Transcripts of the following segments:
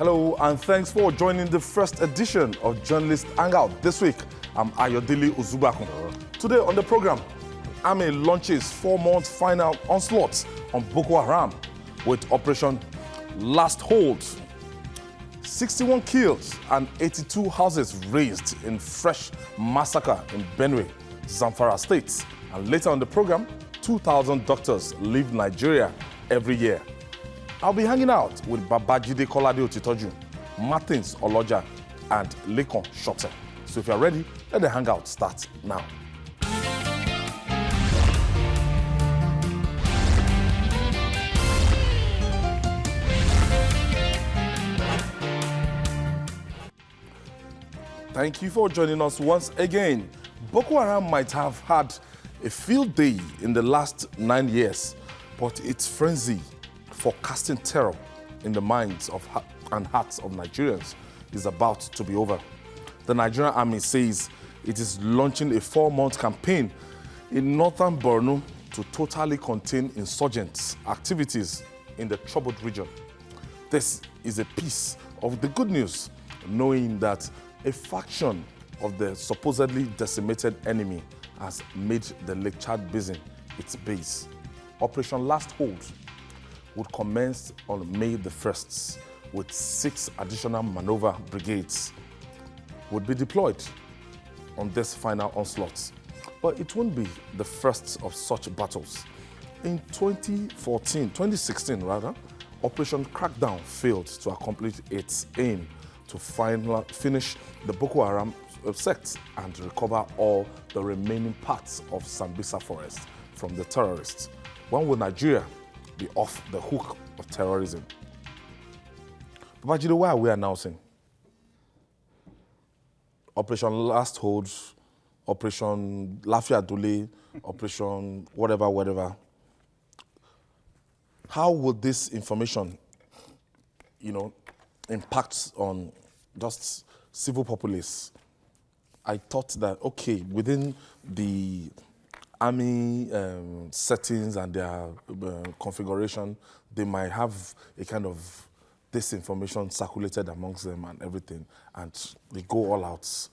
Hello, and thanks for joining the first edition of Journalist Hangout. This week, I'm Ayodele Uzubakun. Today on the program, Army launches 4-month final onslaught on Boko Haram with Operation Last Hold. 61 kills and 82 houses razed in fresh massacre in Benue, Zamfara states. And later on the program, 2,000 doctors leave Nigeria every year. I'll be hanging out with Babajide Kolade-Otitoju, Martins Oloja, and Lekon Shotte. So if you're ready, let the hangout start now. Thank you for joining us once again. Boko Haram might have had a field day in the last 9 years, but its frenzy for casting terror in the minds of and hearts of Nigerians is about to be over. The Nigerian Army says it is launching a 4-month campaign in northern Borno to totally contain insurgents' activities in the troubled region. This is a piece of the good news, knowing that a faction of the supposedly decimated enemy has made the Lake Chad Basin its base. Operation Last Hold would commence on May the 1st, with 6 additional maneuver brigades would be deployed on this final onslaught. But it won't be the first of such battles. In 2016 rather, Operation Crackdown failed to accomplish its aim to finish the Boko Haram sect and recover all the remaining parts of Sambisa forest from the terrorists. When will Nigeria be off the hook of terrorism? Babajide, why are we announcing? Operation Last Hold, Operation Lafia Dule, Operation whatever. How will this information, impact on just civil populace? I thought that, okay, within the army settings and their configuration, they might have a kind of disinformation circulated amongst them and everything, and they go all out,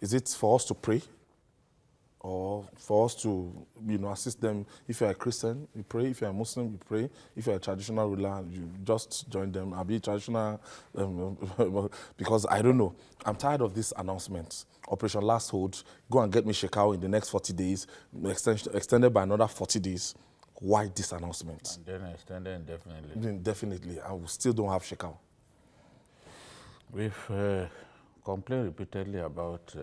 Is it for us to pray? Or for us to, assist them? If you're a Christian, you pray. If you're a Muslim, you pray. If you're a traditional ruler, you just join them. I'll be traditional, because I don't know. I'm tired of this announcement. Operation Last Hold, go and get me Shekau in the next 40 days, extended by another 40 days. Why this announcement? And then extended indefinitely. Indefinitely, and we still don't have Shekau. We've complained repeatedly about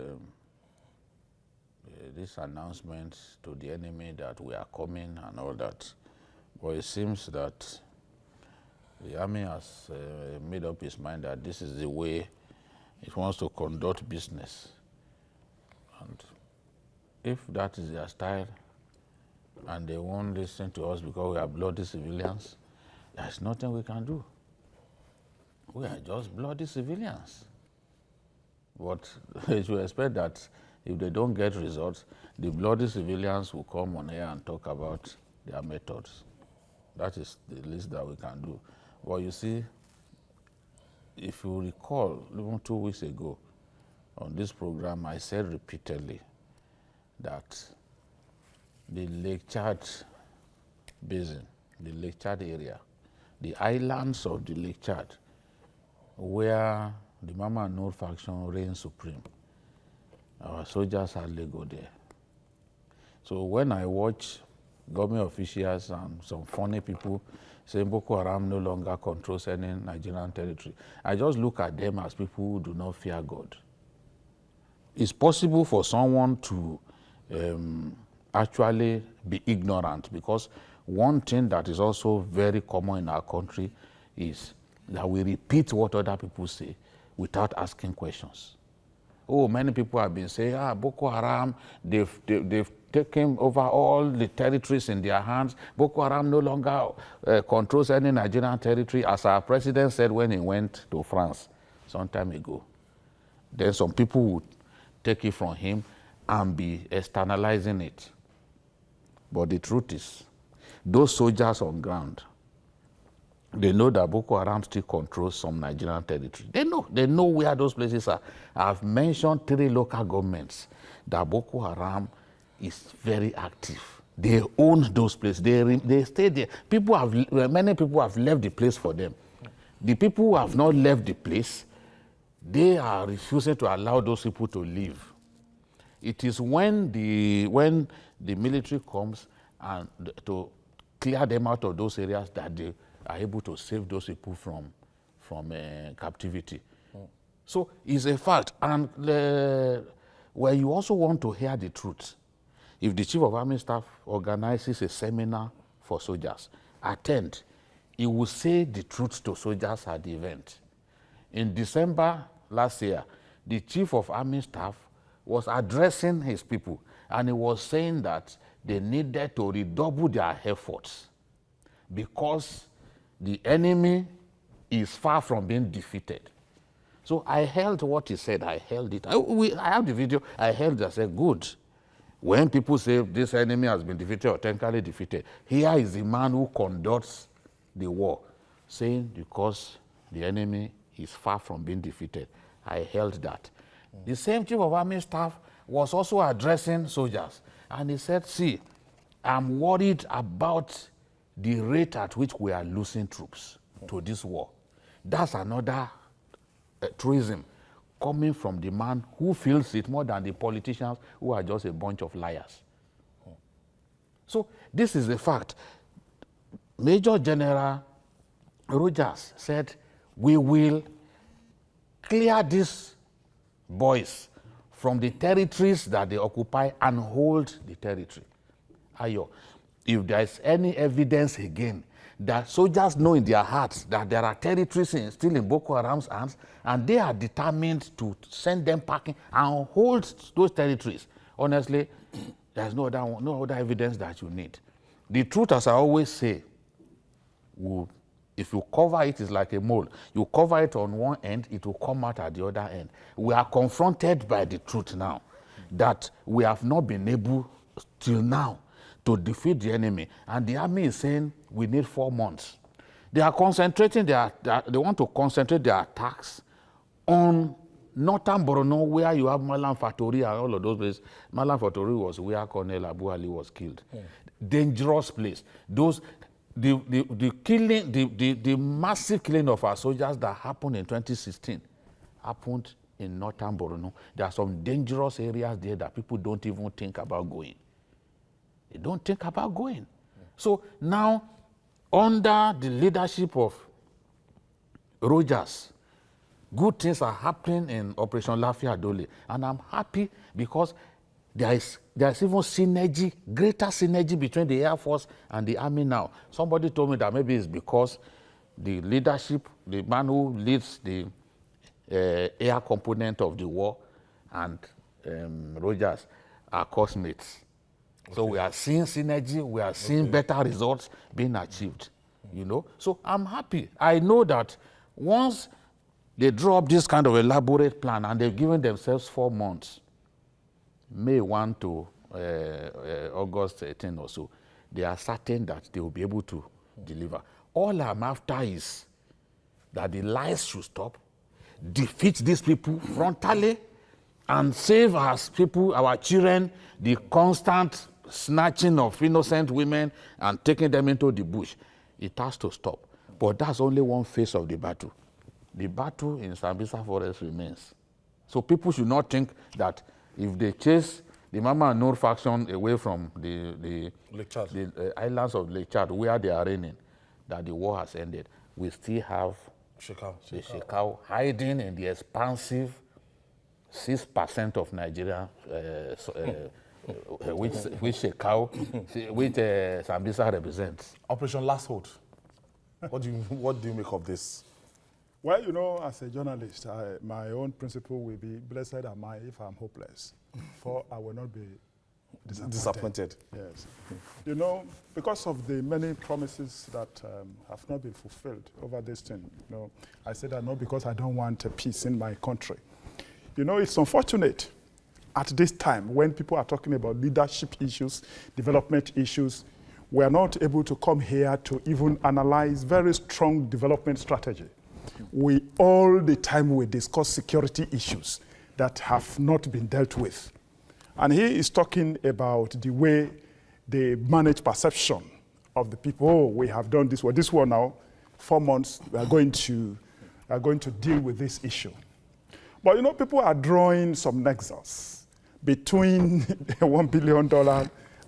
this announcement to the enemy that we are coming and all that. But it seems that the army has made up its mind that this is the way it wants to conduct business. And if that is their style and they won't listen to us because we are bloody civilians, there's nothing we can do. We are just bloody civilians. But you should expect that if they don't get results, the bloody civilians will come on here and talk about their methods. That is the least that we can do. But you see, if you recall, even 2 weeks ago, on this program, I said repeatedly that the Lake Chad Basin, the Lake Chad area, the islands of the Lake Chad, where the Mama Noor faction reigns supreme, our soldiers hardly go there. So when I watch government officials and some funny people saying Boko Haram no longer controls any Nigerian territory, I just look at them as people who do not fear God. It's possible for someone to actually be ignorant, because one thing that is also very common in our country is that we repeat what other people say without asking questions. Oh, many people have been saying, Boko Haram, they've taken over all the territories in their hands. Boko Haram no longer controls any Nigerian territory, as our president said when he went to France some time ago. Then some people would take it from him and be externalizing it. But the truth is, those soldiers on ground They know that Boko Haram still controls some Nigerian territory. They know where those places are. I've mentioned 3 local governments that Boko Haram is very active. They own those places. They stay there. Many people have left the place for them. The people who have not left the place, they are refusing to allow those people to leave. It is when the military comes and to clear them out of those areas that they are able to save those people from captivity. So it's a fact. And where you also want to hear the truth, if the Chief of Army Staff organizes a seminar for soldiers, attend. He will say the truth to soldiers at the event. In December last year, the Chief of Army Staff was addressing his people, and he was saying that they needed to redouble their efforts because the enemy is far from being defeated. So I held what he said. I held it. I have the video. I held it. I said, good. When people say this enemy has been defeated or technically defeated, here is the man who conducts the war, saying because the enemy is far from being defeated. I held that. The same Chief of Army Staff was also addressing soldiers, and he said, see, I'm worried about the rate at which we are losing troops to this war. That's another truism coming from the man who feels it more than the politicians who are just a bunch of liars. So this is a fact. Major General Rogers said, we will clear these boys from the territories that they occupy and hold the territory. Ayo, if there is any evidence again that soldiers know in their hearts that there are territories still in Boko Haram's hands, and they are determined to send them packing and hold those territories, honestly, there's no other evidence that you need. The truth, as I always say, if you cover it, it's like a mole. You cover it on one end, it will come out at the other end. We are confronted by the truth now that we have not been able till now to defeat the enemy. And the army is saying we need 4 months. They are concentrating they want to concentrate their attacks on northern Borno, where you have Malam Fatori and all of those places. Malam Fatori was where Colonel Abu Ali was killed. Dangerous place. The killing, the massive killing of our soldiers that happened in 2016 happened in northern Borno. There are some dangerous areas there that people don't even think about going. They don't think about going. So now, under the leadership of Rogers, good things are happening in Operation Lafia Dole, and I'm happy because there's even synergy, greater synergy between the Air Force and the Army now. Somebody told me that maybe it's because the leadership, the man who leads the air component of the war, and Rogers are cosmates. Okay. So we are seeing synergy, we are seeing better results being achieved, you know. So I'm happy. I know that once they draw up this kind of elaborate plan and they've given themselves 4 months, May 1 to August 18 or so, they are certain that they will be able to deliver. All I'm after is that the lies should stop, defeat these people frontally, and save our people, our children, the constant snatching of innocent women and taking them into the bush. It has to stop. But that's only one phase of the battle. The battle in Sambisa Forest remains. So people should not think that if they chase the Mama and Noor faction away from the islands of Lake Chad, where they are reigning, that the war has ended. We still have the Shekau hiding in the expansive 6% of Nigeria, which Shekau, which Sambisa represents. Operation Last Hold. What do you make of this? Well, you know, as a journalist, my own principle will be, blessed am I if I'm hopeless, for I will not be disappointed. Yes. You know, because of the many promises that have not been fulfilled over this thing, you know, I say that not because I don't want a peace in my country. You know, it's unfortunate at this time when people are talking about leadership issues, development issues, we are not able to come here to even analyze very strong development strategy. We all the time we discuss security issues that have not been dealt with. And he is talking about the way they manage perception of the people. Oh, we have done this. Well, this one now, 4 months, we are going to deal with this issue. But you know, people are drawing some nexus between $1 billion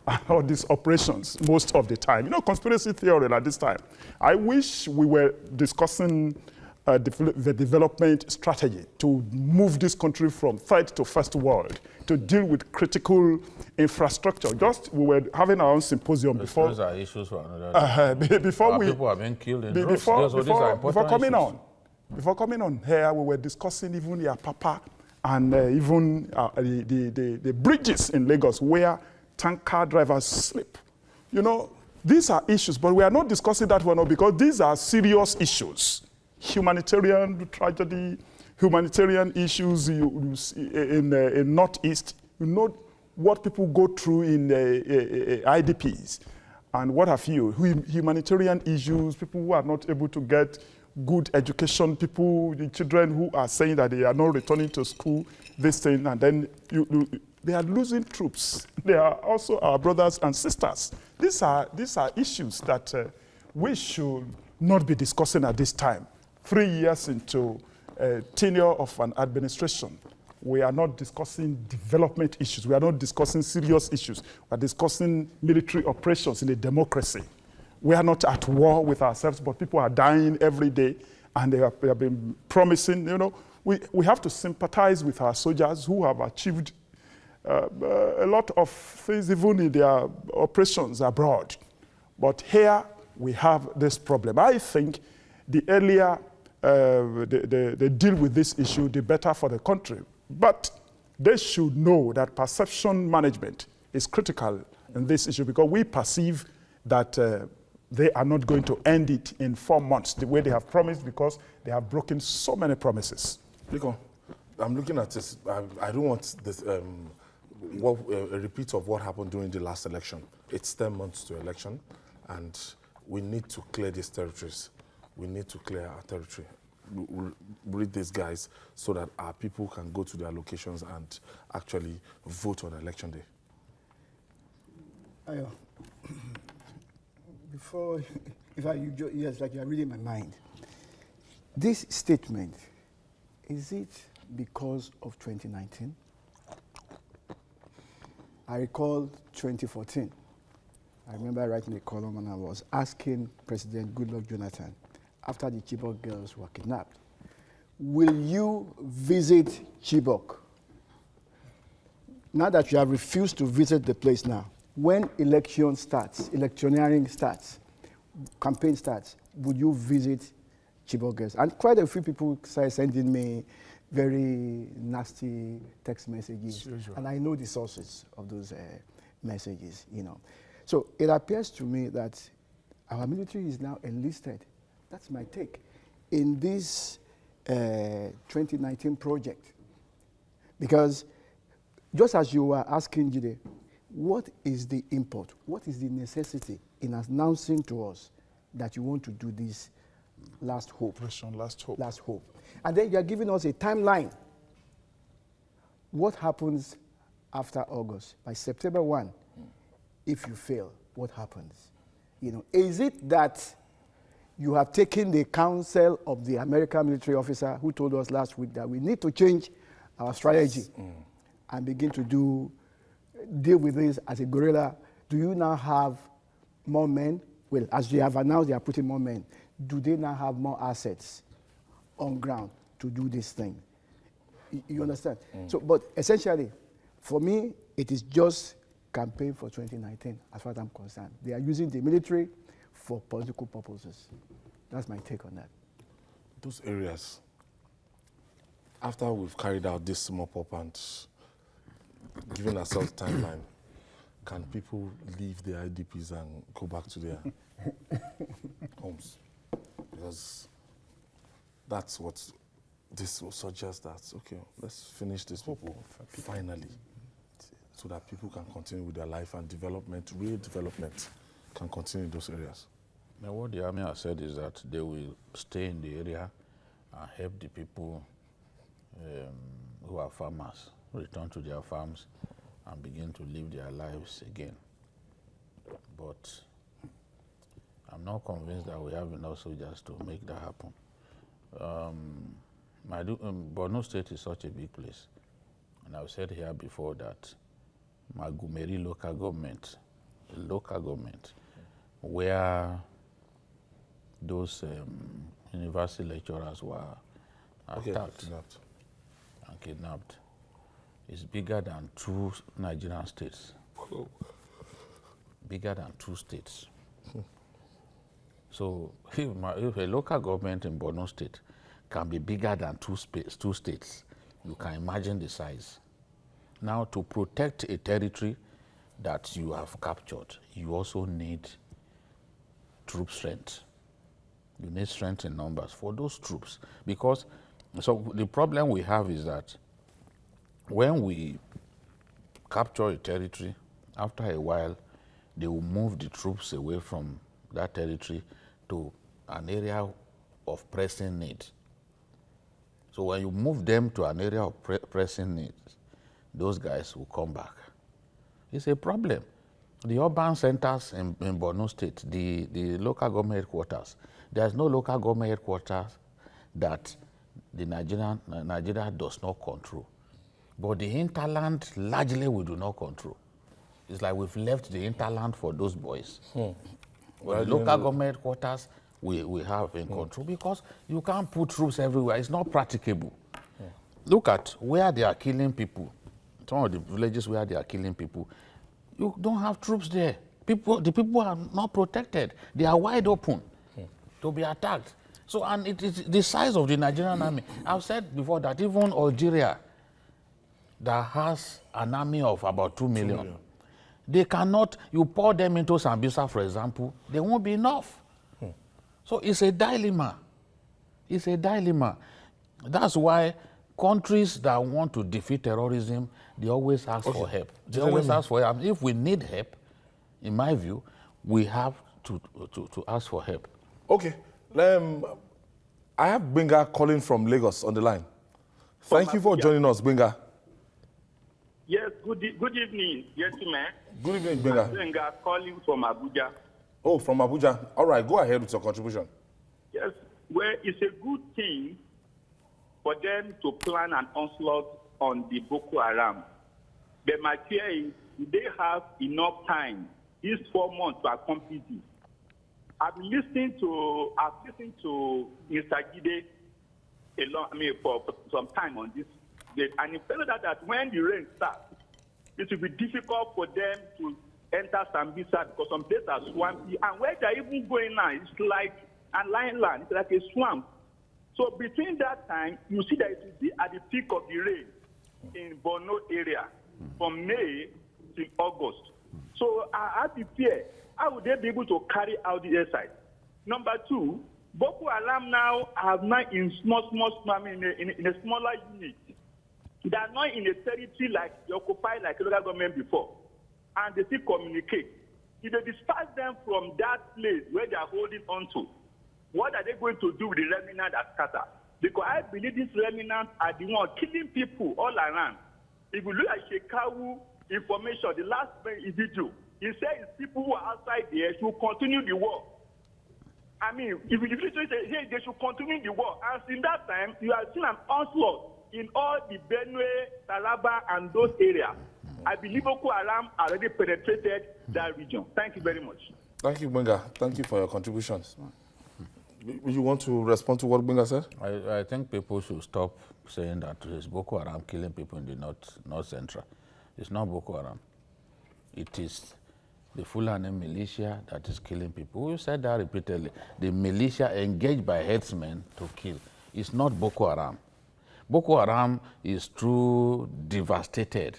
and all these operations most of the time. You know, conspiracy theory at this time. I wish we were discussing the development strategy to move this country from third to first world, to deal with critical infrastructure. Just we were having our own symposium before. Those are issues for another. Before people have been killed in drugs. Before coming on here, we were discussing even Yapapa and even the bridges in Lagos where tanker drivers slip. You know, these are issues, but we are not discussing that one because these are serious issues. Humanitarian tragedy, humanitarian issues in Northeast. You know what people go through in IDPs and what have you. Humanitarian issues, people who are not able to get good education, the children who are saying that they are not returning to school, this thing, and then they are losing troops. They are also our brothers and sisters. These are issues that we should not be discussing at this time. 3 years into tenure of an administration, we are not discussing development issues. We are not discussing serious issues. We are discussing military operations in a democracy. We are not at war with ourselves, but people are dying every day, and they have been promising, you know, we have to sympathize with our soldiers who have achieved a lot of things, even in their operations abroad. But here we have this problem. I think the earlier they deal with this issue, the better for the country. But they should know that perception management is critical in this issue because we perceive that they are not going to end it in 4 months the way they have promised because they have broken so many promises. Nico, I'm looking at this. I don't want this, a repeat of what happened during the last election. It's 10 months to election, and we need to clear these territories. We need to clear our territory. We'll read these guys so that our people can go to their locations and actually vote on election day. Ayo, before, yes, like you're reading my mind. This statement, is it because of 2019? I recall 2014. I remember writing a column and I was asking President Goodluck Jonathan, after the Chibok girls were kidnapped, will you visit Chibok? Now that you have refused to visit the place now, when election starts, electioneering starts, campaign starts, would you visit Chibok girls? And quite a few people started sending me very nasty text messages. Sure. And I know the sources of those messages, you know. So it appears to me that our military is now enlisted. That's my take in this 2019 project. Because just as you were asking, Jide, what is the import? What is the necessity in announcing to us that you want to do this last hope? Operation Last Hope. Last hope. And then you are giving us a timeline. What happens after August? By September 1, if you fail, what happens? You know, is it that you have taken the counsel of the American military officer who told us last week that we need to change our strategy and begin to deal with this as a guerrilla? Do you now have more men? Well, as you have announced, they are putting more men. Do they now have more assets on ground to do this thing? You understand? So, but essentially, for me, it is just campaign for 2019, as far as I'm concerned. They are using the military for political purposes. That's my take on that. Those areas, after we've carried out this mop up and given ourselves timeline, can people leave the IDPs and go back to their homes? Because that's what this will suggest, that, okay, let's finish this people finally, so that people can continue with their life and development, real development can continue in those areas? Now, what the army has said is that they will stay in the area and help the people who are farmers return to their farms and begin to live their lives again. But I'm not convinced that we have enough soldiers to make that happen. Borno State is such a big place. And I've said here before that Magumeri local government, where those university lecturers were attacked and kidnapped, is bigger than 2 Nigerian states. Bigger than 2 states. So if a local government in Borno State can be bigger than 2 states, you can imagine the size. Now, to protect a territory that you have captured, you also need troop strength. You need strength in numbers for those troops. Because, so the problem we have is that when we capture a territory, after a while, they will move the troops away from that territory to an area of pressing need. So when you move them to an area of pressing needs, those guys will come back. It's a problem. The urban centers in Borno State, the local government headquarters, there's no local government headquarters that the Nigeria does not control. But the hinterland, largely we do not control. It's like we've left the hinterland for those boys. But the local government headquarters, we have in control because you can't put troops everywhere. It's not practicable. Look at where they are killing people. Some of the villages where they are killing people, you don't have troops there. The people are not protected. They are wide open to be attacked. So, and it is the size of the Nigerian army. I've said before that even Algeria, that has an army of about 2 million, they cannot, you pour them into Sambisa, for example, they won't be enough. So it's a dilemma. It's a dilemma. That's why countries that want to defeat terrorism, they always ask for help. They always ask for help. If we need help, in my view, we have to ask for help. Okay. I have Benga calling from Lagos on the line. Thank you for joining us, Benga. Yes, good evening, gentlemen. Good evening, Benga. Benga calling from Abuja. Oh, from Abuja. All right, go ahead with your contribution. Yes, well, it's a good thing for them to plan an onslaught on the Boko Haram. But my fear is, do they have enough time, these 4 months, to accomplish this? I've listened to Mr. Gide for some time on this, and he found out that when the rain starts, it will be difficult for them to enter Sambisa because some places are swampy, and where they're even going now, it's like a land, it's like a swamp. So between that time, you see that it will be at the peak of the rain in Borno area from May to August. So I have the fear, how would they be able to carry out the exercise? Number 2, Boko Haram now have not in in a smaller unit. They are not in a territory like they occupy like a local government before, and they still communicate. If they disperse them from that place where they are holding on to, what are they going to do with the remnant that scatter? Because I believe these remnants are the ones killing people all around. If you look at Shekawu information, the last video, he said it's people who are outside there should continue the war. I mean, if you say, hey, they should continue the war. And in that time, you have seen an onslaught in all the Benue, Taraba, and those areas. I believe Boko Haram already penetrated that region. Thank you very much. Thank you, Benga. Thank you for your contributions. You want to respond to what Benga said? I think people should stop saying that it's Boko Haram killing people in the north central. It's not Boko Haram. It is the Fulani militia that is killing people. We've said that repeatedly. The militia engaged by headsmen to kill. It's not Boko Haram. Boko Haram is too devastated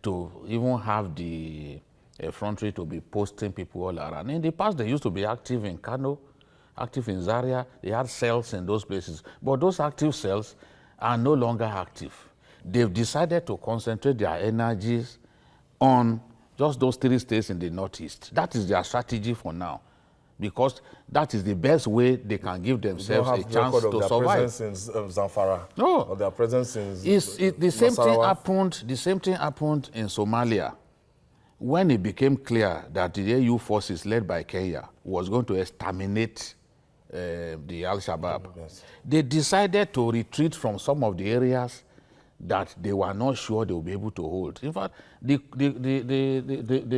to even have the effrontery to be posting people all around. In the past, they used to be active in Kano, active in Zaria. They had cells in those places. But those active cells are no longer active. They've decided to concentrate their energies on just those 3 states in the northeast. That is their strategy for now, because that is the best way they can give themselves a chance to survive. Presence in Zamfara. No, or their presence in the same thing happened. The same thing happened in Somalia, when it became clear that the AU forces led by Kenya was going to exterminate the Al-Shabaab. Yes. They decided to retreat from some of the areas that they were not sure they would be able to hold. In fact, they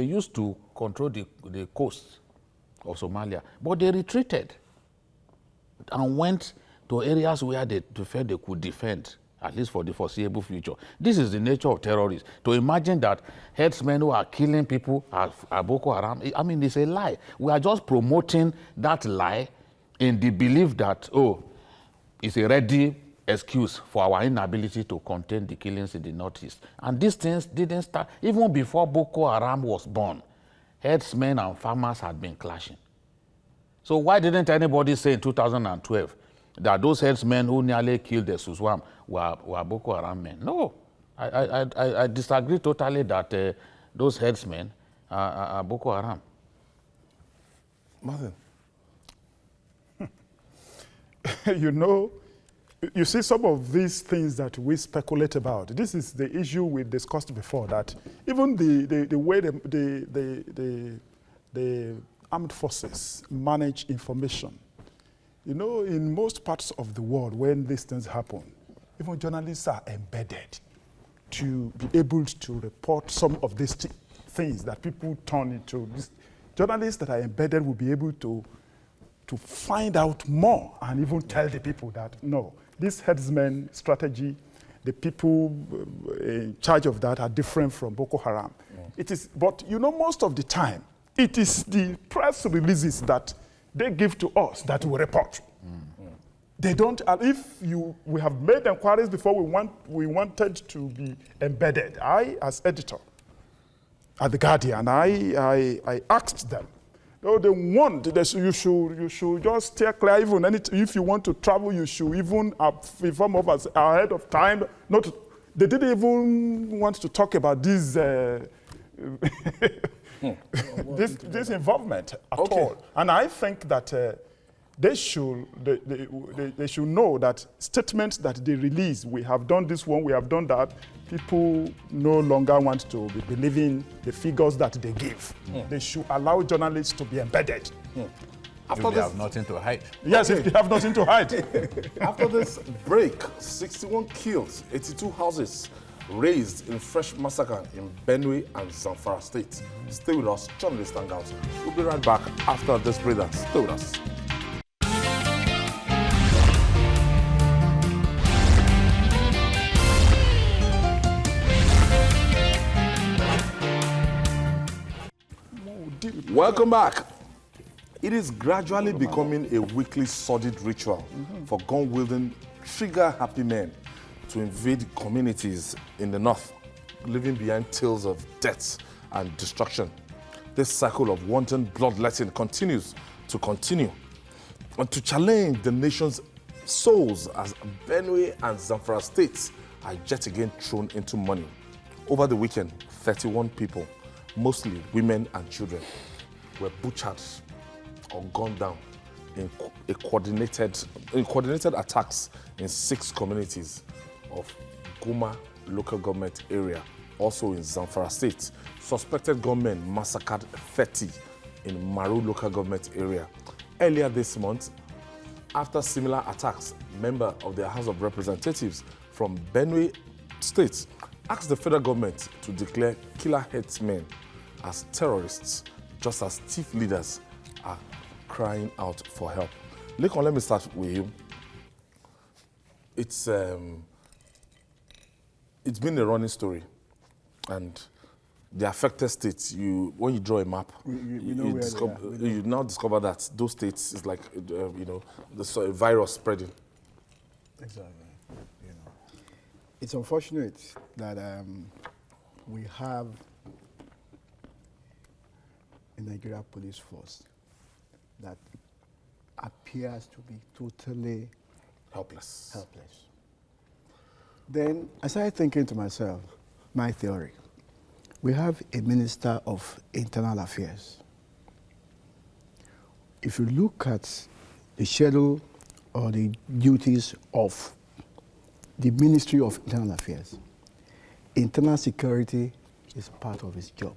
used to control the coast of Somalia, but they retreated and went to areas where they felt they could defend, at least for the foreseeable future. This is the nature of terrorists. To imagine that headsmen who are killing people are Boko Haram, I mean, it's a lie. We are just promoting that lie in the belief that, oh, it's a ready excuse for our inability to contain the killings in the northeast. And these things didn't start, even before Boko Haram was born. Herdsmen and farmers had been clashing. So why didn't anybody say in 2012 that those herdsmen who nearly killed the Suswam were Boko Haram men? No, I disagree totally that those herdsmen are Boko Haram. Martin. You know, you see some of these things that we speculate about. This is the issue we discussed before, that even the way the armed forces manage information. You know, in most parts of the world, when these things happen, even journalists are embedded to be able to report some of these things that people turn into. Journalists that are embedded will be able to find out more and even tell the people that, no, this headsman strategy, the people in charge of that are different from Boko Haram. It is, but you know, most of the time, it is the press releases that they give to us that we report. They don't, we have made inquiries before we wanted to be embedded. I, as editor at The Guardian, I asked them, oh, they want, you should just stay clear. Even if you want to travel, you should even inform of us ahead of time. They didn't even want to talk about this this involvement at all. And I think that they should know that statements that they release, we have done this one, we have done that, people no longer want to be believing the figures that they give. They should allow journalists to be embedded. After they have nothing to hide. Yes, if they have nothing to hide. After this break, 61 kills, 82 houses razed in fresh massacre in Benue and Zamfara states. Stay with us, journalist Hangout. We'll be right back after this break. Stay with us. Welcome back. It is gradually becoming a weekly sordid ritual for gun-wielding, trigger-happy men to invade communities in the north, leaving behind tales of death and destruction. This cycle of wanton bloodletting continues and to challenge the nation's souls as Benue and Zamfara states are yet again thrown into money. Over the weekend, 31 people, mostly women and children, were butchered or gunned down in coordinated attacks in 6 communities of Guma local government area, also in Zamfara state. Suspected gunmen massacred 30 in Maru local government area. Earlier this month, after similar attacks, member of the House of Representatives from Benue state asked the federal government to declare killer headsmen as terrorists, just as thief leaders are crying out for help. Lekon, let me start with you. It's been a running story, and the affected states, when you draw a map, you now discover that those states is like, the virus spreading. Exactly. It's unfortunate that we have a Nigeria police force that appears to be totally helpless. Then I started thinking to myself, my theory. We have a Minister of Internal Affairs. If you look at the schedule or the duties of the Ministry of Internal Affairs, internal security is part of his job.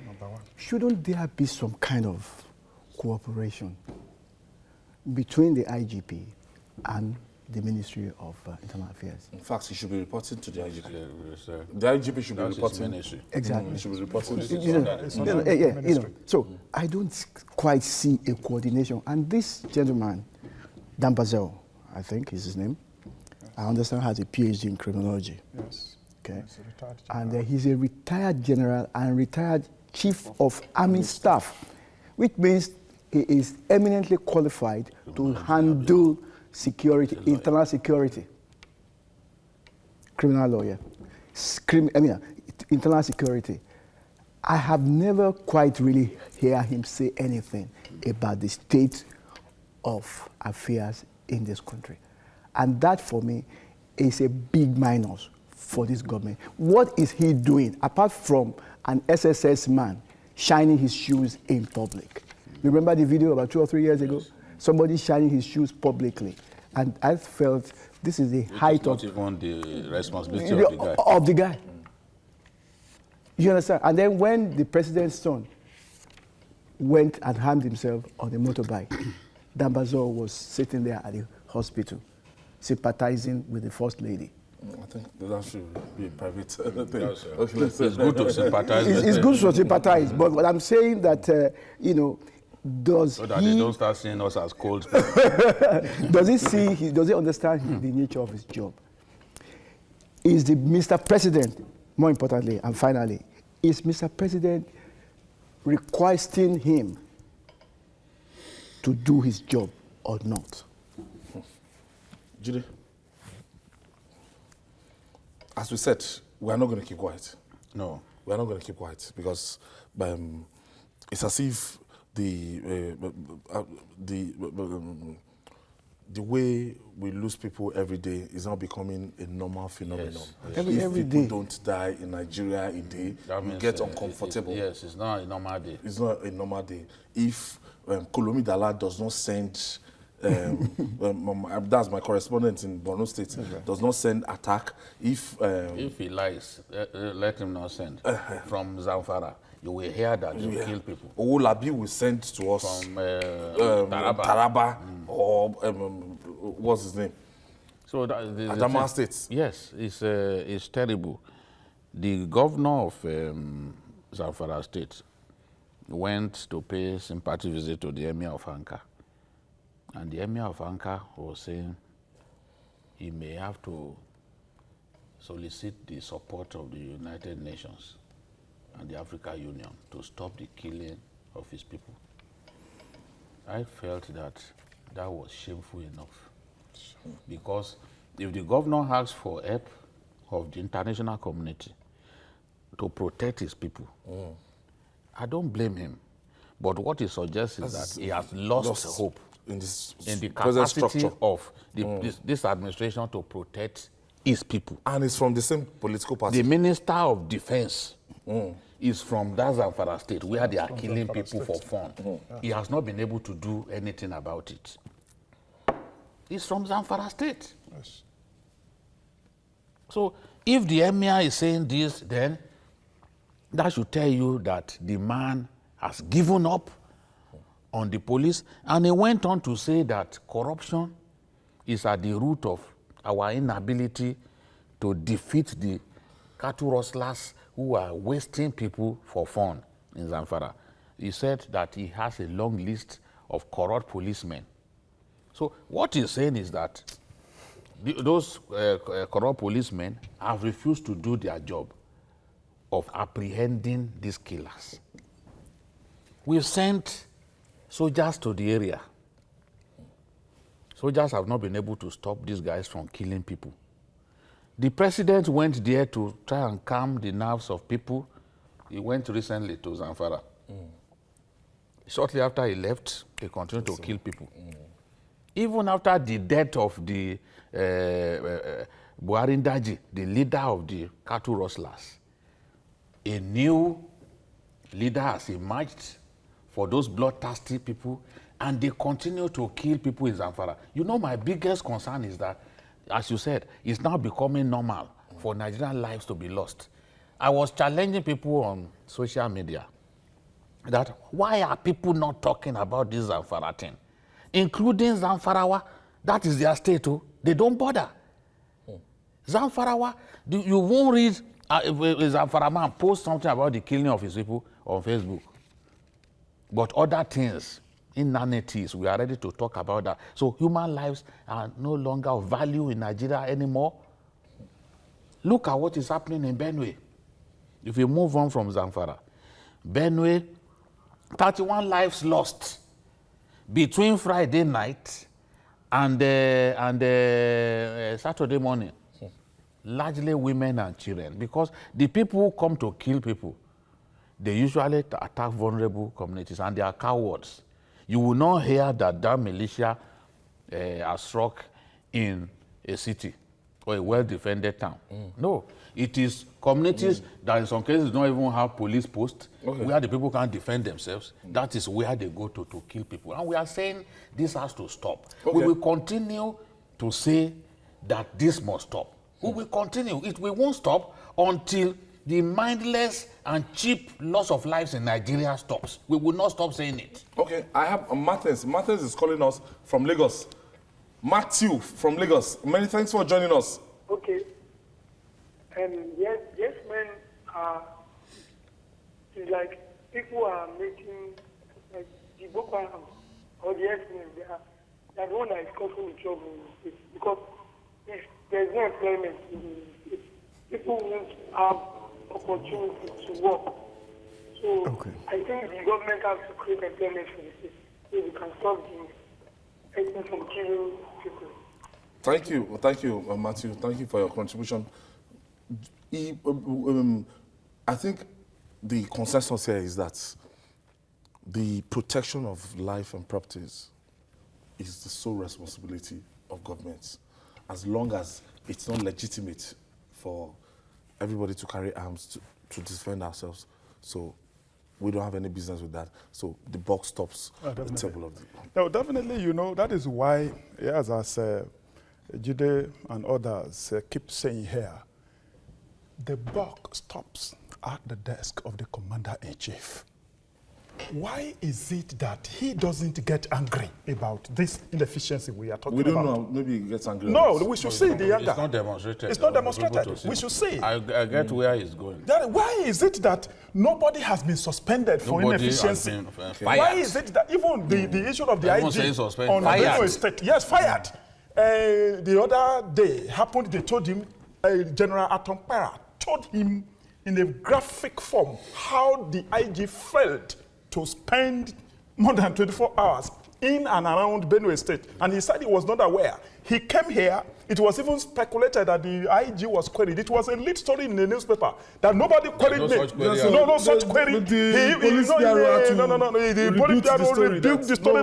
Number one. Shouldn't there be some kind of cooperation between the IGP and the Ministry of Internal Affairs? In fact, he should be reporting to the IGP. Sir. The IGP should be That's his reporting. ministry. Exactly. He should be reporting. So I don't quite see a coordination. And this gentleman, Dambazel, I think is his name, I understand has a PhD in criminology. Yes. Okay. He's a retired general. And he's a retired general and retired chief of army staff, which means he is eminently qualified to handle security, internal security. Criminal lawyer. Internal security. I have never quite really heard him say anything about the state of affairs in this country. And that, for me, is a big minus for this government. What is he doing, apart from an SSS man shining his shoes in public? Remember the video about 2 or 3 years ago? Somebody shining his shoes publicly. And I felt this is the height of... Not even the responsibility of the guy. Of the guy. You understand? And then when the president's son went and harmed himself on a motorbike, Dambazo was sitting there at the hospital, sympathizing with the first lady. I think that should be a private thing. Yes, Okay, let's it's good to sympathize. It's good to sympathize, but what I'm saying that, does So that he... they don't start seeing us as cold. does he understand the nature of his job? Is the Mr. President, more importantly and finally, is Mr. President requesting him to do his job or not? Judy, as we said, we are not going to keep quiet. No. We are not going to keep quiet because it's as if the way we lose people every day is now becoming a normal phenomenon. Yes. If Every people day. don't die in Nigeria a day, That we means, get uncomfortable. Yes, it's not a normal day. It's not a normal day. If Kolomi Dala does not send, that's my correspondent in Borno State, does not send attack, if If he lies, let him not send. From Zamfara, you will hear that you kill people. Owolabi will send to us From Taraba or what's his name? So the Adamawa State. Yes, it's terrible. The governor of Zamfara State went to pay sympathy visit to the Emir of Anka. And the Emir of Anka was saying he may have to solicit the support of the United Nations and the African Union to stop the killing of his people. I felt that that was shameful enough. Because if the governor asks for help of the international community to protect his people, I don't blame him. But what he suggests is that he has lost hope in this in the present capacity structure. of this administration to protect his people. And it's from the same political party. The Minister of Defense is from that Zamfara state where they are killing Zamfara people for fun. He has not been able to do anything about it. He's from Zamfara state. Yes. So if the Emir is saying this, then that should tell you that the man has given up on the police. And he went on to say that corruption is at the root of our inability to defeat the cattle rustlers who are wasting people for fun in Zamfara. He said that he has a long list of corrupt policemen. So what he's saying is that those corrupt policemen have refused to do their job of apprehending these killers. We've sent soldiers to the area. Soldiers have not been able to stop these guys from killing people. The president went there to try and calm the nerves of people. He went recently to Zamfara. Shortly after he left, he continued to kill people. Even after the death of the Buhari Ndaji, the leader of the cattle rustlers, a new leader has emerged for those bloodthirsty people, and they continue to kill people in Zamfara. You know, my biggest concern is that, as you said, it's now becoming normal for Nigerian lives to be lost. I was challenging people on social media that why are people not talking about this Zamfara thing, including Zamfarawa? That is their state too. They don't bother. Zamfarawa, you won't read a Zamfara man post something about the killing of his people on Facebook. But other things, inanities, we are ready to talk about that. So human lives are no longer of value in Nigeria anymore. Look at what is happening in Benue. If you move on from Zamfara, Benue, 31 lives lost between Friday night and Saturday morning. Largely women and children, because the people who come to kill people, they usually attack vulnerable communities, and they are cowards. You will not hear that militia has struck in a city or a well-defended town. No, it is communities that in some cases don't even have police posts, where the people can't defend themselves. That is where they go to kill people. And we are saying this has to stop. We will continue to say that this must stop. We will continue. We won't stop until the mindless and cheap loss of lives in Nigeria stops. We will not stop saying it. Okay, I have Martins. Martins is calling us from Lagos. Matthew from Lagos. Many thanks for joining us. Okay. Yes, men are, it's like people are making, like the Boko Haram or the X-Men, they are the one that is causing the trouble in the state. Because if there's no employment in the state, people won't have opportunity to work. So I think the government has to create employment for the state so we can stop the X-Men from killing people. Thank you, Matthew. Thank you for your contribution. I think the consensus here is that the protection of life and properties is the sole responsibility of governments, as long as it's not legitimate for everybody to carry arms to defend ourselves. So we don't have any business with that. So the buck stops at the table of the... No, definitely, you know, that is why, as Jide and others keep saying here, the buck stops at the desk of the commander-in-chief. Why is it that he doesn't get angry about this inefficiency we are talking about? We don't know. Maybe he gets angry. No, we should see the anger. It's not demonstrated. It's not demonstrated. We should see. I get where he's going. Why is it that nobody has been suspended for inefficiency? Why is it that even the issue of the IG on Borno State, yes, fired. The other day happened, they told him, General Atompara told him in a graphic form how the IG failed to spend more than 24 hours in and around Benue State. And he said he was not aware. He came here, it was even speculated that the IG was queried. It was a lead story in the newspaper that nobody queried me. No such query. The police bureau rebuked the story.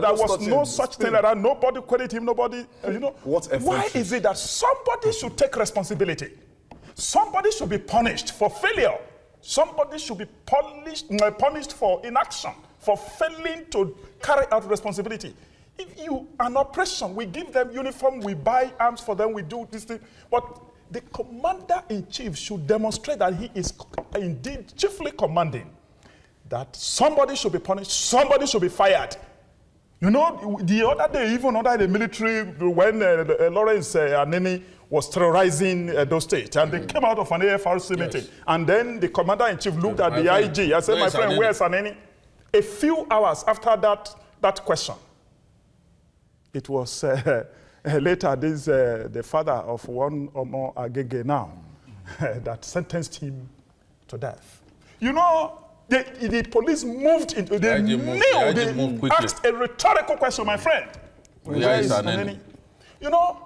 There was no such thing like that. Nobody queried him, nobody, Why is it that somebody should take responsibility? Somebody should be punished for failure. Somebody should be punished for inaction, for failing to carry out responsibility. If an operation, we give them uniform, we buy arms for them, we do this thing. But the commander-in-chief should demonstrate that he is indeed chiefly commanding. That somebody should be punished, somebody should be fired. You know, the other day, even under the military, when Lawrence Aneni was terrorizing those states, and they came out of an AFRC meeting, and then the commander-in-chief looked at the IG and said, my friend, where's Aneni? A few hours after that question, it was later the father of one Omo Agege now that sentenced him to death. You know, the police moved into, they asked a rhetorical question, my friend. Where is Aneni? You know,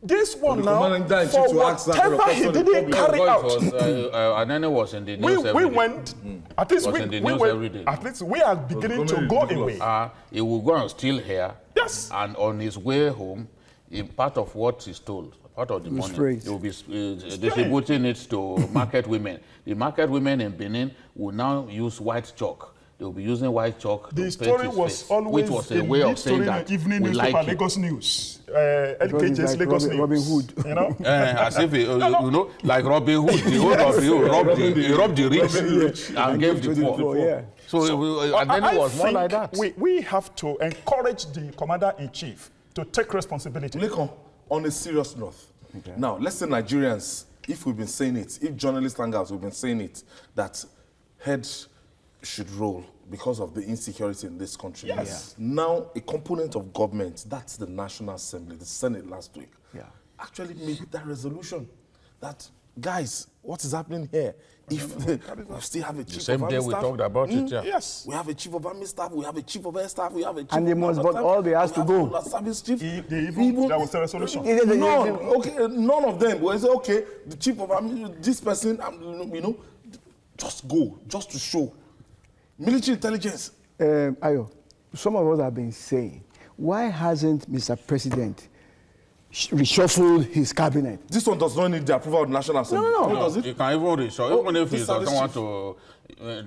this one now, for whatever he didn't carry out. Aneni was in the news every day. We went, at least at least we are beginning to go away. He will go and steal here. Yes. And on his way home, in part of what he stole, part of the money, sprayed. he will be distributing it to market women. The market women in Benin will now use white chalk. They will be using white chalk to The paint story his was face, always which was a a way lead of saying story in that the evening we newspaper, like you. Lagos News. Because LKJ's it's like Lagos Robin News. Hood. You know? As if, you know, like Robin Hood, the old Robin Hood, he robbed the rich and gave the poor. Yeah. So and then it was more like think that. we have to encourage the commander-in-chief to take responsibility. Lekon, on a serious note. Now, let's say Nigerians, if we've been saying it, if journalists hangouts, we've been saying it, that heads should roll because of the insecurity in this country. Yes. Now, a component of government, that's the National Assembly, the Senate last week, actually made that resolution that, guys, what is happening here? If we still have a chief Same of day army we staff, talked about it, yeah. Yes. we have a chief of army staff, we have a chief of air staff, we have a chief And they of must, maritime, but all they asked we to have go. a service chief. There was a resolution. None. Okay, none of them. Well, say, okay, the chief of army, this person, you know, just go, just to show. Military intelligence. Ayo, some of us have been saying, why hasn't Mr. President reshuffled his cabinet? This one does not need the approval of the National Assembly. No. How does it? You can even resort, even if the he doesn't service want to.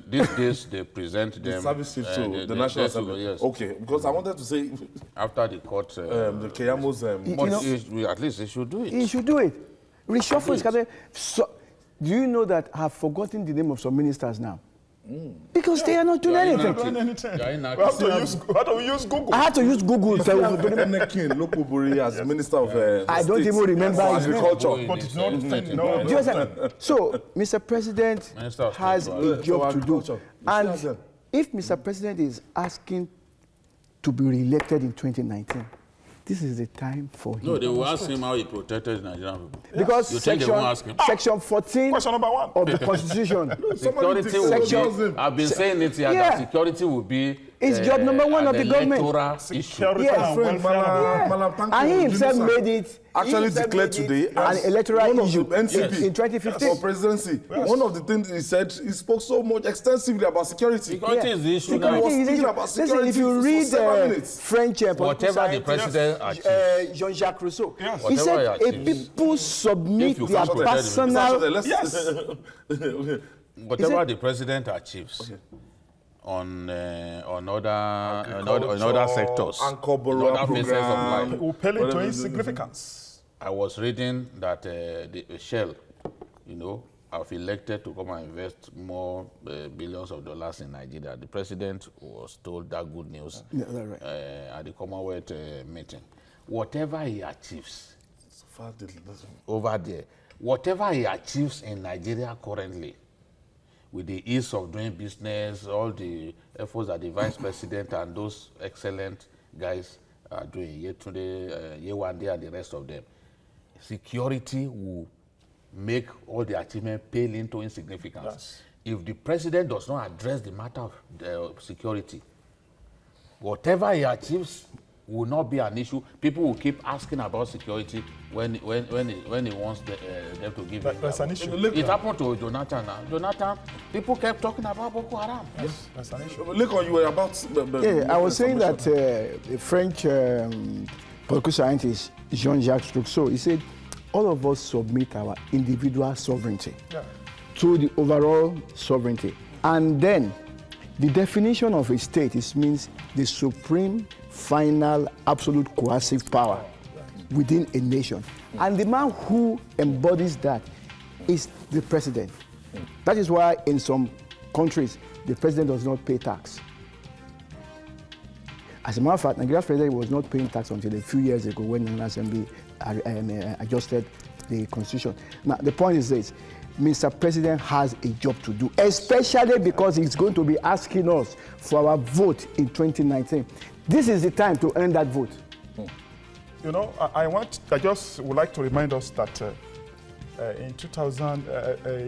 These days they present them. The service chief to the National Assembly. Yes. Okay, because I wanted to say After the court. the Keyamo's. But at least he should do it. He should do it. Reshuffle his cabinet. So, do you know that I have forgotten the name of some ministers now? Because they are not doing anything. Doing anything. They are We inactive. have to use Google. I had to use Google. Enekin Lokobori as Minister of I don't even remember for his name. Agriculture. But it's not, Isn't it? no. Do you understand? So, Mr. President Minister of has State, a job to do. Agriculture. And if Mr. President is asking to be re-elected in 2019, this is the time for him. No, they will ask him how he protected Nigerian people. Because You think they won't ask him? section 14 Question number one. of the Constitution Security will Section- be, I've been saying it here, Yeah. that security will be It's job number one an of the government. electoral issue. Security Yes. and Friend, welfare. Malam Tanko And he himself Yunusa made it. actually declared today an as electoral one of issue the NCP in 2015. for presidency. One of the things he said, he spoke so much extensively about security. Security is the issue now. Security was Security is speaking issue. about Listen, security if you for read 7 minutes. French political Whatever the scientist, president achieves. Jean-Jacques Rousseau, Yes. he Whatever said he a achieves. people submit If you their can't protect the personal... Yes. Whatever the president achieves on other sectors, Anchor in borrower other phases of program. life. Will pale into insignificance. I was reading that the Shell, you know, have elected to come and invest more billions of dollars in Nigeria. The president was told that good news Yeah, that's right. at the Commonwealth meeting. Whatever he achieves Far did- over there, whatever he achieves in Nigeria currently, with the ease of doing business, all the efforts that the vice president and those excellent guys are doing, Yetunde, Yewande, and the rest of them, security will make all the achievement pale into insignificance. Yes. If the president does not address the matter of security, whatever he achieves will not be an issue. People will keep asking about security when he wants them to give it. That's an issue. It happened to Jonathan now. Jonathan, people kept talking about Boko Haram. Yes, that's an issue. Lekon, you were about... Yeah, I was saying that the French political scientist Jean-Jacques Rousseau, he said, all of us submit our individual sovereignty to the overall sovereignty. And then the definition of a state means the supreme, final, absolute coercive power within a nation. And the man who embodies that is the president. That is why in some countries, the president does not pay tax. As a matter of fact, Nigeria's president was not paying tax until a few years ago when the National Assembly adjusted the constitution. Now, the point is this. Mr. President has a job to do, especially because he's going to be asking us for our vote in 2019. This is the time to earn that vote. You know, I just would like to remind us that in 2000,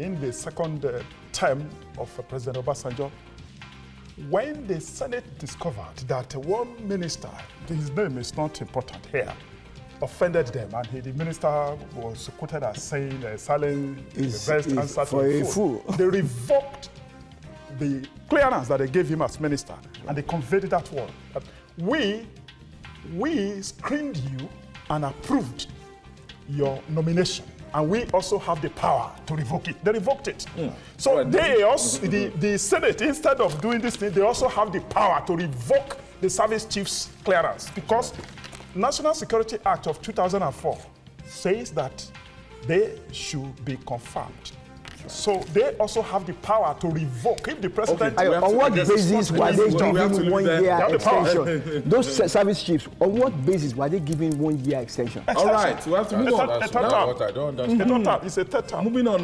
in the second term of President Obasanjo, when the Senate discovered that one minister, his name is not important here, offended them, and the minister was quoted as saying, silent is the best answer for to a fool. They revoked the clearance that they gave him as minister, and they conveyed that word. We screened you and approved your nomination, and we also have the power to revoke it. They revoked it. So Right. they also, the Senate, instead of doing this thing, they also have the power to revoke the service chief's clearance, because National Security Act of 2004 says that they should be confirmed. So they also have the power to revoke if the president. Okay. On what basis were they we have to giving leave 1 there. year have the power. extension? Those service chiefs, on what basis were they giving 1 year extension? All right, we have to move on. That's third term. what I don't It's a understand. third term. It's a third term. Moving on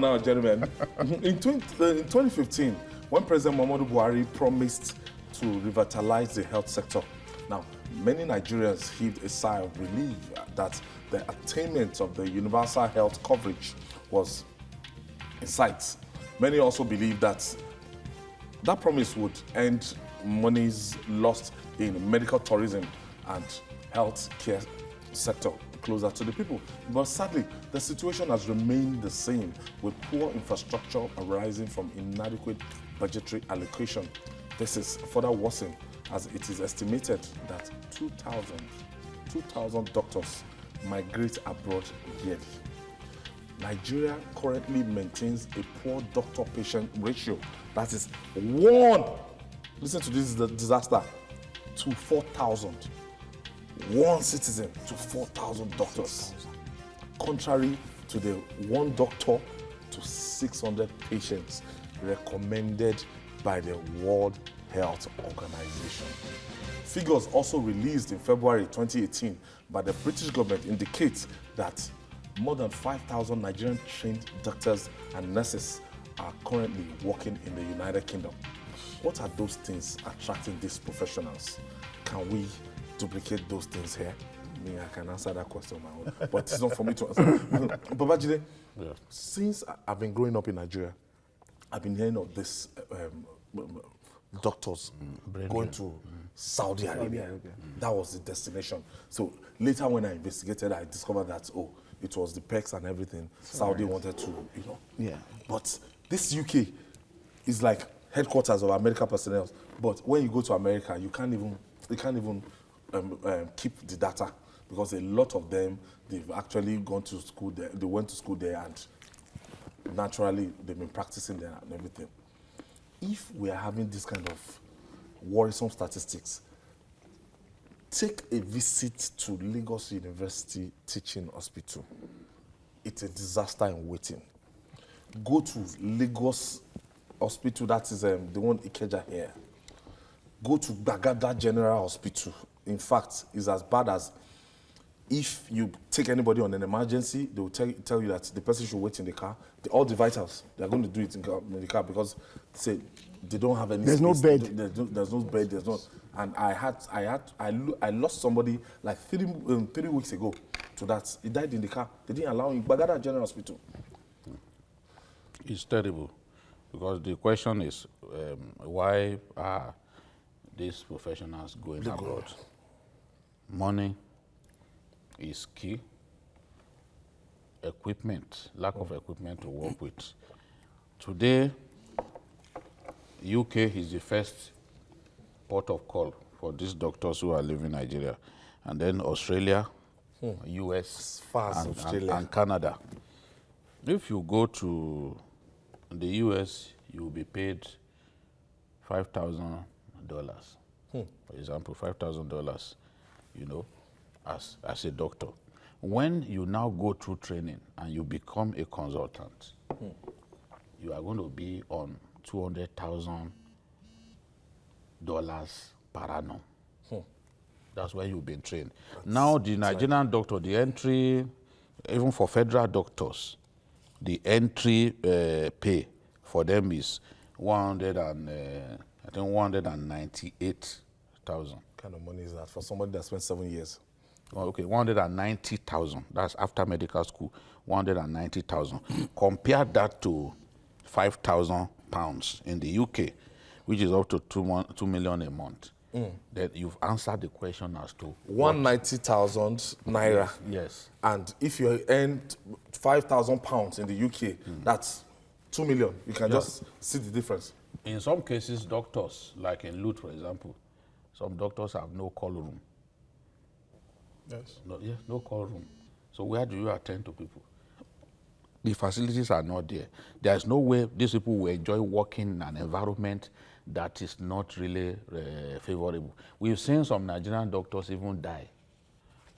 now, gentlemen. in 2015, when President Muhammadu Buhari promised to revitalize the health sector, now, many Nigerians heaved a sigh of relief that the attainment of the universal health coverage was in sight. Many also believe that that promise would end monies lost in medical tourism and health care sector closer to the people. But sadly, the situation has remained the same, with poor infrastructure arising from inadequate budgetary allocation. This is further worsened as it is estimated that 2,000 doctors migrate abroad yearly. Nigeria currently maintains a poor doctor-patient ratio. That is 1, listen to this disaster, to 4,000. 1 citizen to 4,000 doctors. Contrary to the 1 doctor to 600 patients recommended by the World Health Organization. Figures also released in February 2018 by the British government indicate that more than 5,000 Nigerian trained doctors and nurses are currently working in the United Kingdom. What are those things attracting these professionals? Can we duplicate those things here? I mean, I can answer that question on my own, but it's not for me to answer. Babajide, since I've been growing up in Nigeria, I've been hearing of this doctors going to Saudi Arabia. That was the destination. So later when I investigated, I discovered that, it was the perks and everything. Saudi wanted to, Yeah. But this UK is like headquarters of American personnel. But when you go to America, you can't even keep the data, because a lot of them, they've actually gone to school there. They went to school there, and naturally they've been practicing there and everything. If we are having this kind of worrisome statistics, take a visit to Lagos University Teaching Hospital. It's a disaster in waiting. Go to Lagos Hospital, that is the one Ikeja here. Go to Bagada General Hospital. In fact, it's as bad as if you take anybody on an emergency, they will tell you that the person should wait in the car. All the vitals, they're going to do it in the car, because they don't have any There's space. no bed. There's no bed. There's no. And I lost somebody like 3 weeks ago to that. He died in the car. They didn't allow him. Bagada General Hospital. It's terrible, because the question is, why are these professionals going abroad? Money is key. Equipment, lack of equipment to work with. Today, UK is the first port of call for these doctors who are leaving Nigeria, and then Australia, US, far as Australia. and Canada. If you go to the US, you will be paid $5,000. For example, $5,000, as a doctor. When you now go through training and you become a consultant, you are going to be on $200,000 per annum. That's where you've been trained. Now the Nigerian doctor, the entry, even for federal doctors, the entry pay for them is 198,000. What kind of money is that for somebody that spent 7 years? Well, okay, 190,000. That's after medical school. 190,000. Compare that to £5,000 in the UK, which is up to 2 million a month. Then you've answered the question as to 190,000 naira. Yes. And if you earn £5,000 in the UK, that's 2 million. You can just see the difference. In some cases, doctors, like in Lut, for example, some doctors have no call room. Yes. No call room. So where do you attend to people? The facilities are not there. There's no way these people will enjoy working in an environment that is not really favorable. We've seen some Nigerian doctors even die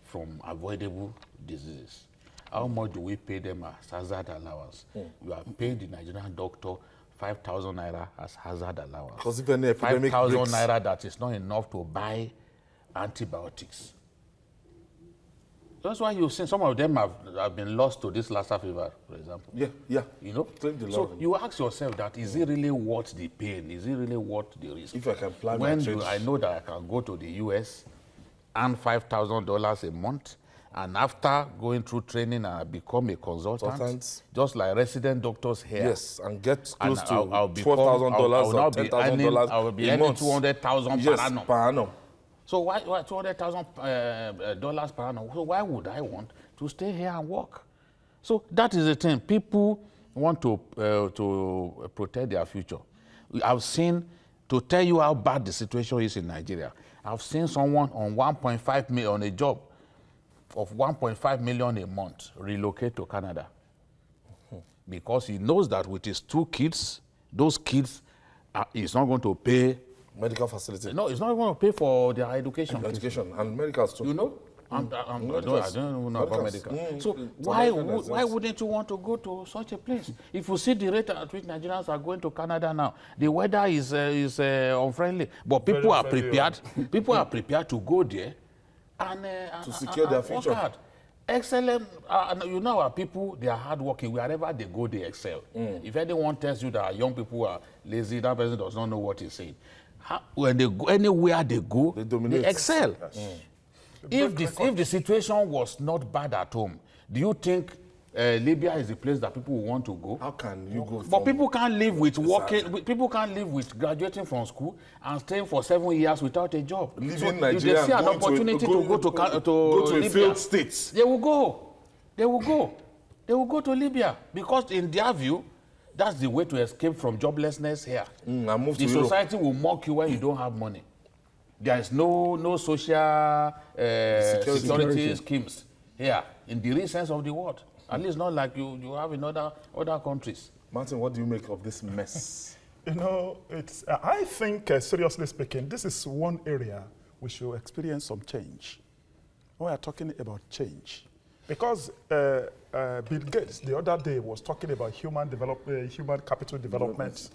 from avoidable diseases. How much do we pay them as hazard allowance? You are paying the Nigerian doctor 5,000 naira as hazard allowance. Because if any epidemic 5,000 breaks, naira, that is not enough to buy antibiotics. That's why you've seen some of them have been lost to this Lassa fever, for example. Yeah. You know? So you ask yourself that, is it really worth the pain? Is it really worth the risk? If I can plan when my trade. I know that I can go to the US, earn $5,000 a month, and after going through training, I become a consultant, just like resident doctors here. Yes, and get close to $12,000 or $10,000 I will be a earning month. $200,000 Yes, per annum. per annum. So why $200,000 dollars per annum? So why would I want to stay here and work? So that is the thing. People want to protect their future. I've seen, to tell you how bad the situation is in Nigeria, I've seen someone on 1.5 million on a job of 1.5 million a month relocate to Canada because he knows that with his 2 kids, those kids, he's not going to pay Medical facility. No, it's not going to pay for their education. Education and medicals too. You know? I don't know about medical. So why wouldn't you want to go to such a place? If you see the rate at which Nigerians are going to Canada now, the weather is unfriendly. But people are prepared. People are prepared to go there and to secure their future. Hard. Excellent. You know our people, they are hardworking. Wherever they go, they excel. If anyone tells you that young people are lazy, that person does not know what he's saying. When they go, anywhere they go, they excel. Yes. If the situation was not bad at home, do you think Libya is the place that people want to go? How can you go? But people can't live with working. People can't live with graduating from school and staying for 7 years without a job. Leaving Nigeria, if they see an opportunity to go to Libya, failed states, they will go. They will go. They will go to Libya because, in their view, that's the way to escape from joblessness here. The society will mock you when you don't have money. There is no social security schemes here in the real sense of the word. At least not like you have in other countries. Martin, what do you make of this mess? You know, it's. I think, seriously speaking, this is one area we should experience some change. We are talking about change. Because Bill Gates the other day was talking about human capital development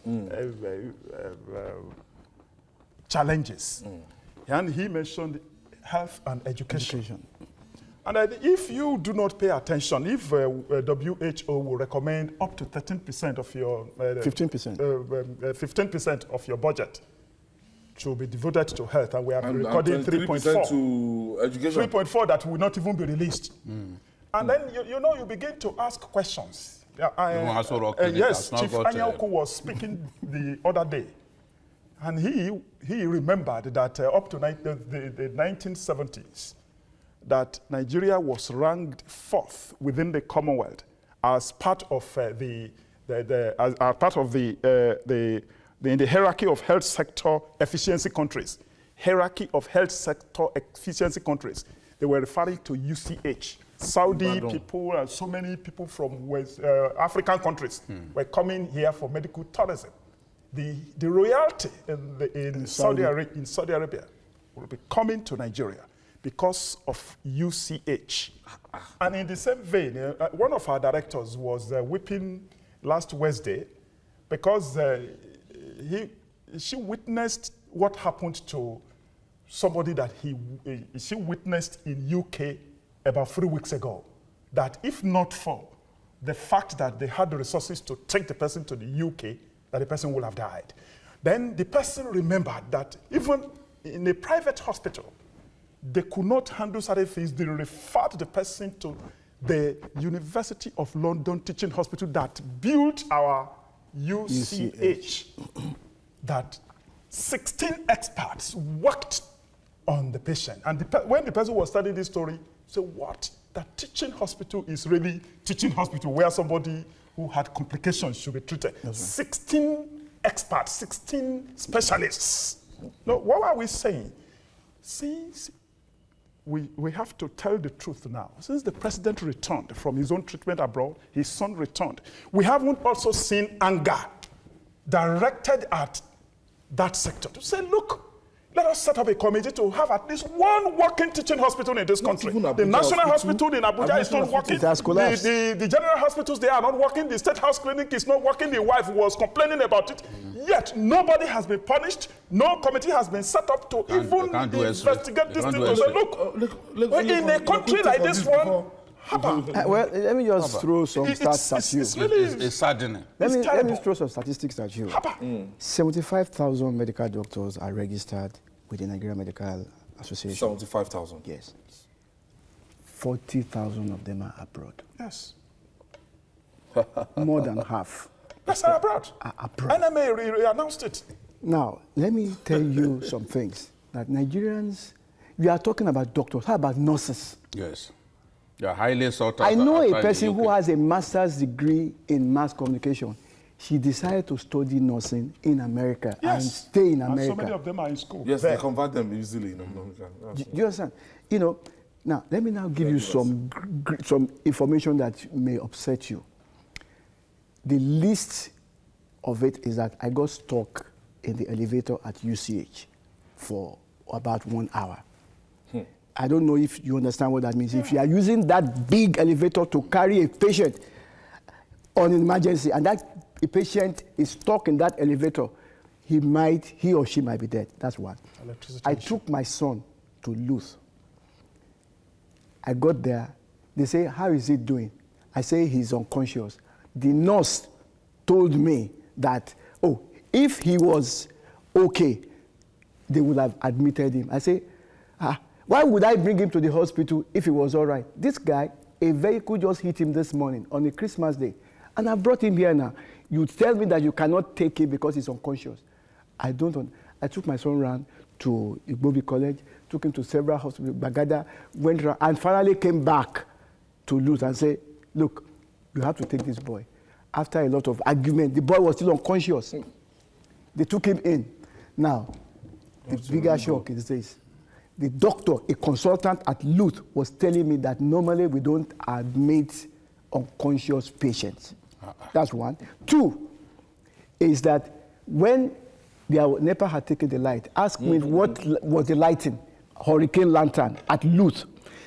challenges. And he mentioned health and education. And if you do not pay attention, if WHO will recommend up to 13% of your 15% of your budget to be devoted to health, and we are recording 3.4 to education. 3.4 that will not even be released. And then you begin to ask questions. Yes, Chief Anyaoku was speaking the other day, and he remembered that up to the 1970s, that Nigeria was ranked 4th within the Commonwealth as part of the hierarchy of health sector efficiency countries. Hierarchy of health sector efficiency countries. They were referring to UCH. Saudi people and so many people from West African countries were coming here for medical tourism. The royalty in Saudi Arabia will be coming to Nigeria because of UCH. And in the same vein, one of our directors was weeping last Wednesday because she witnessed what happened to somebody that she witnessed in UK about 3 weeks ago. That if not for the fact that they had the resources to take the person to the UK, that the person would have died. Then the person remembered that even in a private hospital, they could not handle certain things. They referred the person to the University of London Teaching Hospital that built our UCH. That 16 experts worked on the patient. And when the person was studying this story, so what? That teaching hospital is really teaching hospital where somebody who had complications should be treated. 16 experts, 16 specialists. Now, what are we saying? See, we have to tell the truth now. Since the president returned from his own treatment abroad, his son returned. We haven't also seen anger directed at that sector to say, look, let us set up a committee to have at least one working teaching hospital in this country. The National Hospital in Abuja is not working. The general hospitals, they are not working. The State House Clinic is not working. The wife was complaining about it. Yet nobody has been punished. No committee has been set up to investigate this thing. To say, look, in a country like this one, well, let me just throw some stats at you. It's saddening. Let me throw some statistics at you. 75,000 medical doctors are registered with the Nigerian Medical Association. 75,000? Yes. 40,000 of them are abroad. Yes. More than half. Yes, are abroad. NMA re-announced it. Now, let me tell you some things. That Nigerians, we are talking about doctors. How about nurses? Yes. They are highly sought after. I know a person who has a master's degree in mass communication. She decided to study nursing in America and stay in America. And so many of them are in school. Yes, they convert them easily. Do you understand? You know, now let me now give you some information that may upset you. The least of it is that I got stuck in the elevator at UCH for about 1 hour. I don't know if you understand what that means. If you are using that big elevator to carry a patient on an emergency and that a patient is stuck in that elevator, he or she might be dead. That's one. I took my son to Luth. I got there. They say, how is he doing? I say, he's unconscious. The nurse told me that, oh, if he was okay, they would have admitted him. I say, why would I bring him to the hospital if he was all right? This guy, a vehicle just hit him this morning on a Christmas day. And I brought him here now. You tell me that you cannot take him because he's unconscious. I took my son around to Igbobi College, took him to several hospitals, Bagada, went around, and finally came back to Luth and said, look, you have to take this boy. After a lot of argument, the boy was still unconscious. They took him in. Now, the bigger shock is this. The doctor, a consultant at Luth, was telling me that normally we don't admit unconscious patients. That's one. Two, is that when NEPA had taken the light, ask me what was the lighting, hurricane lantern at Luth.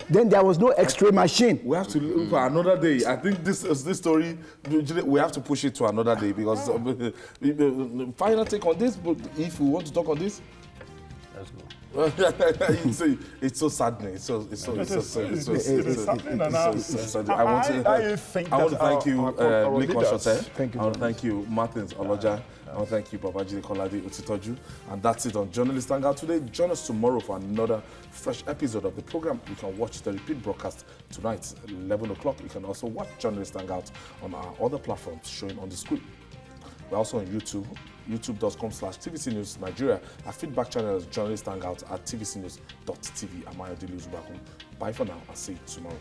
Then there was no X-ray machine. We have to look for another day. I think this story, we have to push it to another day because final take on this, but if we want to talk on this, let's go. It's so saddening. It's so saddening. I want to thank you, Lekon Shote. Thank you. I want to thank you, Martins Oloja. I want to thank you, Babajide Kolade-Otitoju. And that's it on Journalist Hangout today. Join us tomorrow for another fresh episode of the program. You can watch the repeat broadcast tonight, 11 o'clock. You can also watch Journalist Hangout on our other platforms showing on the screen. We're also on YouTube, youtube.com/TVC News Nigeria. Our feedback channel is Journalist Hangout at tvcnews.tv. I'm Ayodele Uzubakun. Bye for now. I'll see you tomorrow.